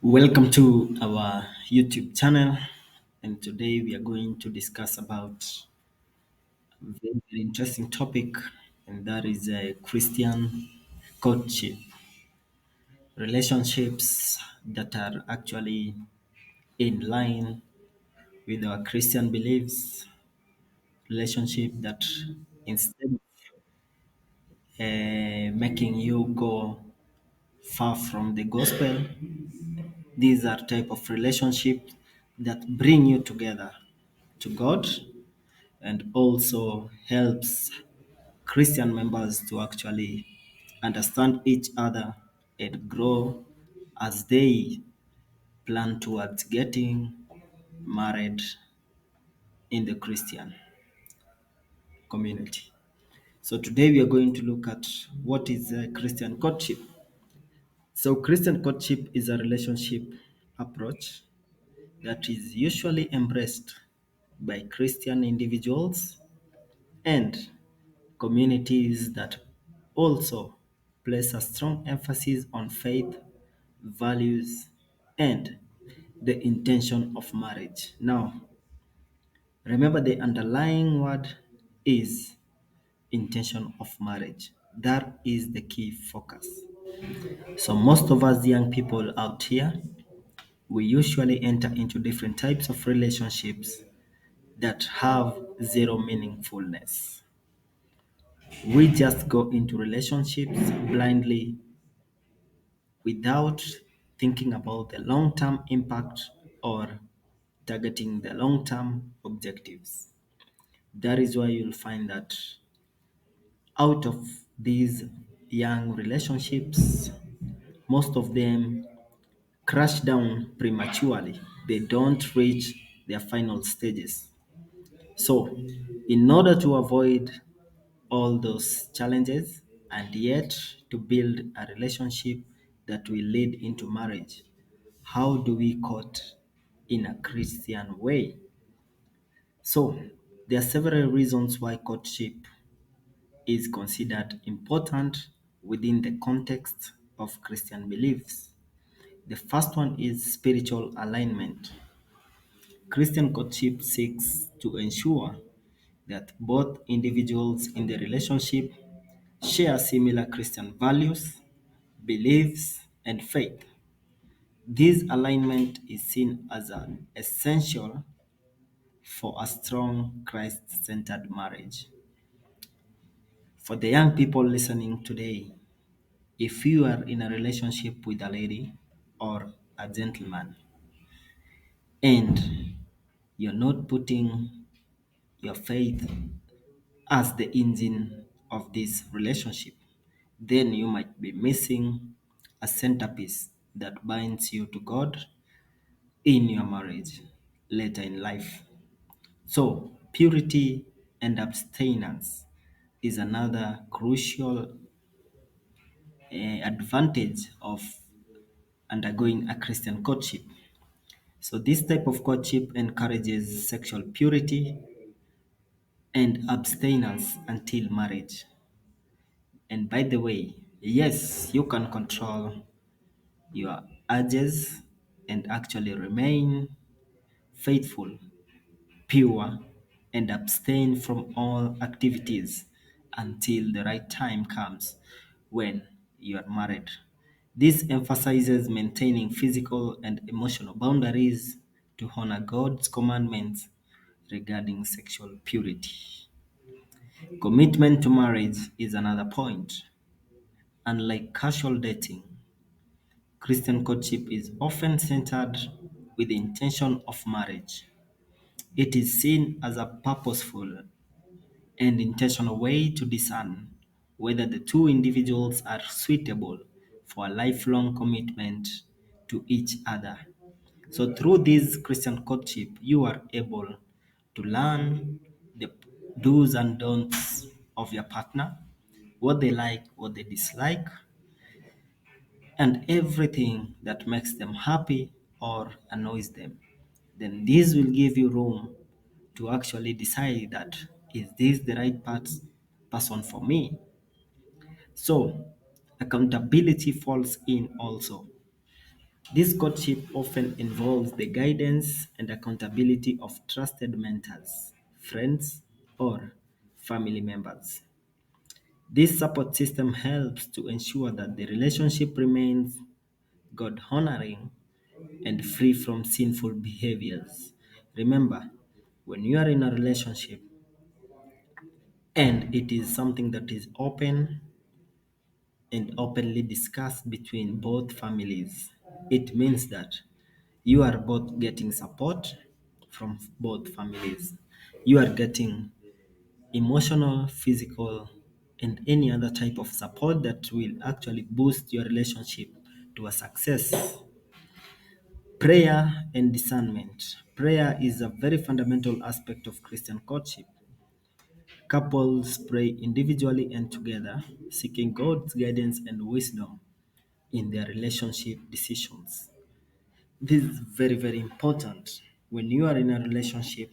Welcome to our YouTube channel, and today we are going to discuss about a very interesting topic, and that is Christian courtship, relationships that are actually in line with our Christian beliefs, relationship that instead of making you go far from the gospel, these are type of relationships that bring you together to God and also helps Christian members to actually understand each other and grow as they plan towards getting married in the Christian community. So today we are going to look at what is Christian courtship. So Christian courtship is a relationship approach that is usually embraced by Christian individuals and communities that also place a strong emphasis on faith, values, and the intention of marriage. Now, remember the underlying word is intention of marriage. That is the key focus. So, most of us young people out here, we usually enter into different types of relationships that have zero meaningfulness. We just go into relationships blindly without thinking about the long term impact or targeting the long term objectives. That is why you'll find that out of these young relationships, most of them crash down prematurely. They don't reach their final stages. So, in order to avoid all those challenges and yet to build a relationship that will lead into marriage, how do we court in a Christian way? So, there are several reasons why courtship is considered important within the context of Christian beliefs. The first one is spiritual alignment. Christian courtship seeks to ensure that both individuals in the relationship share similar Christian values, beliefs, and faith. This alignment is seen as an essential for a strong Christ centered marriage. For the young people listening today, if you are in a relationship with a lady or a gentleman and you're not putting your faith as the engine of this relationship, then you might be missing a centerpiece that binds you to God in your marriage later in life. So, purity and abstinence is another crucial advantage of undergoing a Christian courtship. So, this type of courtship encourages sexual purity and abstinence until marriage. And by the way, yes, you can control your urges and actually remain faithful, pure, and abstain from all activities until the right time comes when you are married. This emphasizes maintaining physical and emotional boundaries to honor God's commandments regarding sexual purity. Commitment to marriage is another point. Unlike casual dating, Christian courtship is often centered with the intention of marriage. It is seen as a purposeful and intentional way to discern whether the two individuals are suitable for a lifelong commitment to each other. So, through this Christian courtship, you are able to learn the do's and don'ts of your partner, what they like, what they dislike, and everything that makes them happy or annoys them. Then this will give you room to actually decide that is this the right person for me. So accountability falls in also. This courtship often involves the guidance and accountability of trusted mentors, friends, or family members. This support system helps to ensure that the relationship remains God honoring and free from sinful behaviors. Remember, when you are in a relationship and it is something that is open and openly discussed between both families, it means that you are both getting support from both families. You are getting emotional, physical, and any other type of support that will actually boost your relationship to a success. Prayer and discernment. Prayer is a very fundamental aspect of Christian courtship. Couples pray individually and together, seeking God's guidance and wisdom in their relationship decisions. This is very, very important. When you are in a relationship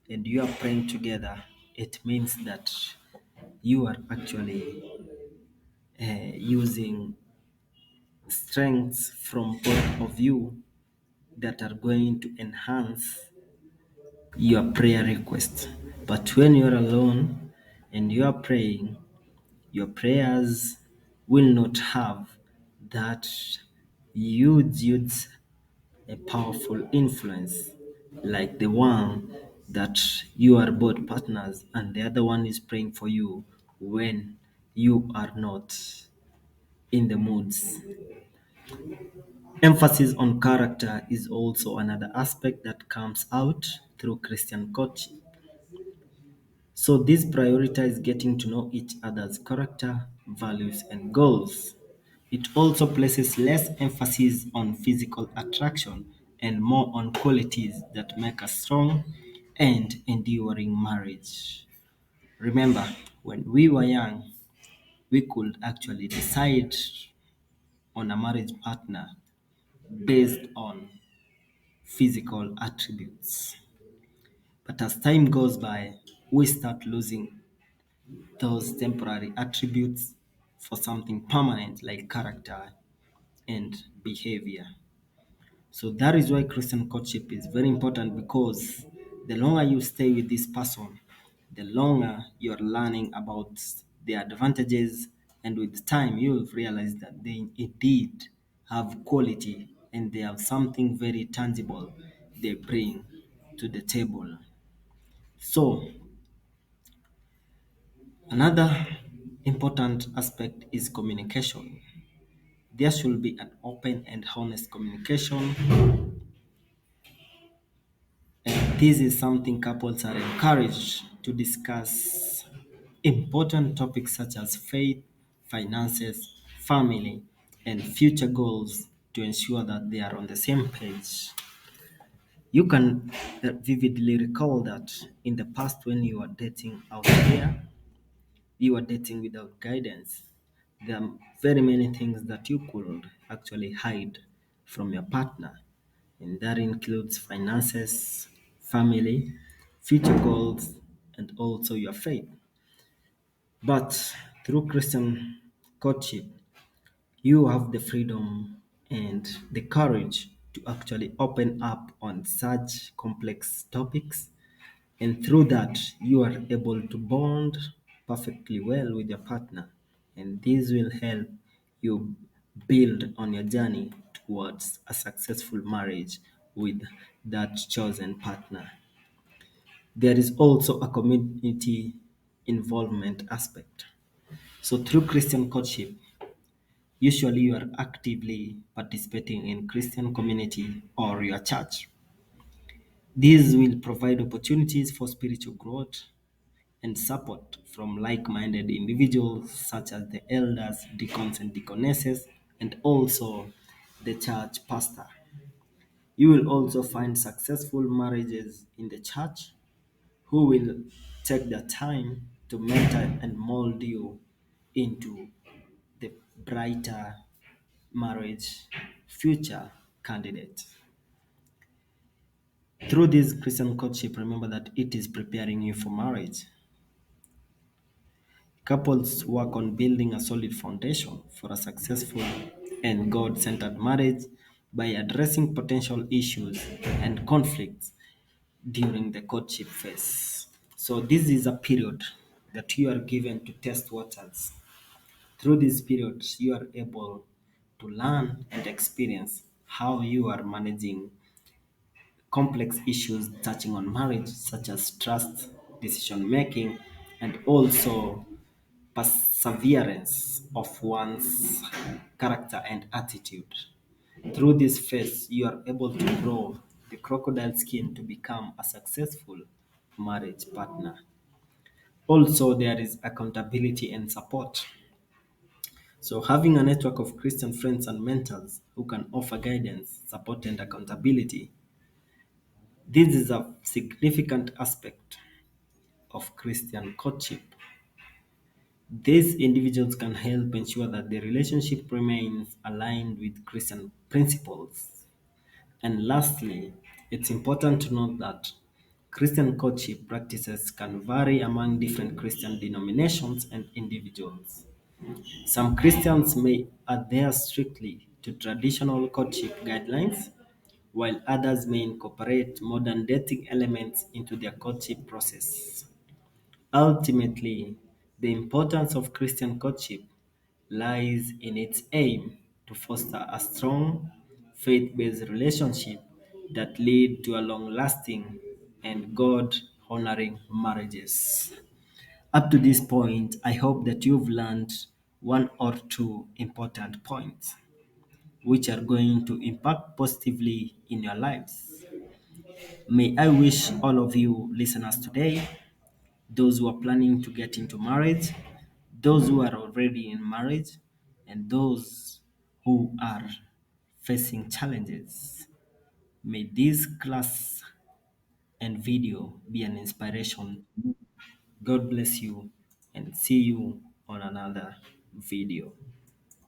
and you are praying together, it means that you are actually using strengths from both of you that are going to enhance your prayer request. But when you're alone and you are praying, your prayers will not have that huge a powerful influence like the one that you are both partners and the other one is praying for you when you are not in the moods. Emphasis on character is also another aspect that comes out through Christian coaching. So these prioritize getting to know each other's character, values, and goals. It also places less emphasis on physical attraction and more on qualities that make a strong and enduring marriage. Remember, when we were young, we could actually decide on a marriage partner based on physical attributes. But as time goes by, we start losing those temporary attributes for something permanent like character and behavior. So that is why Christian courtship is very important because the longer you stay with this person, the longer you're learning about the advantages, and with time you'll realize that they indeed have quality and they have something very tangible they bring to the table. So another important aspect is communication. There should be an open and honest communication, and this is something couples are encouraged to discuss important topics such as faith, finances, family, and future goals to ensure that they are on the same page. You can vividly recall that in the past when you were dating out there, you are dating without guidance. There are very many things that you could actually hide from your partner, and that includes finances, family, future goals, and also your faith. But through Christian courtship, you have the freedom and the courage to actually open up on such complex topics, and through that, you are able to bond perfectly well with your partner. And this will help you build on your journey towards a successful marriage with that chosen partner. There is also a community involvement aspect. So, through Christian courtship, usually you are actively participating in Christian community or your church. These will provide opportunities for spiritual growth and support from like-minded individuals such as the elders, deacons and deaconesses, and also the church pastor. You will also find successful marriages in the church who will take the time to mentor and mold you into the brighter marriage future candidate. Through this Christian courtship, remember that it is preparing you for marriage. Couples work on building a solid foundation for a successful and God centered marriage by addressing potential issues and conflicts during the courtship phase. So, this is a period that you are given to test waters. Through this period, you are able to learn and experience how you are managing complex issues touching on marriage, such as trust, decision making, and also perseverance of one's character and attitude. Through this phase, you are able to grow the crocodile skin to become a successful marriage partner. Also, there is accountability and support. So, having a network of Christian friends and mentors who can offer guidance, support, and accountability, this is a significant aspect of Christian courtship. These individuals can help ensure that the relationship remains aligned with Christian principles. And lastly, it's important to note that Christian courtship practices can vary among different Christian denominations and individuals. Some Christians may adhere strictly to traditional courtship guidelines, while others may incorporate modern dating elements into their courtship process. Ultimately, the importance of Christian courtship lies in its aim to foster a strong, faith-based relationship that lead to a long-lasting and God-honoring marriages. Up to this point, I hope that you've learned one or two important points which are going to impact positively in your lives. May I wish all of you listeners today, those who are planning to get into marriage, those who are already in marriage, and those who are facing challenges. May this class and video be an inspiration. God bless you and see you on another video.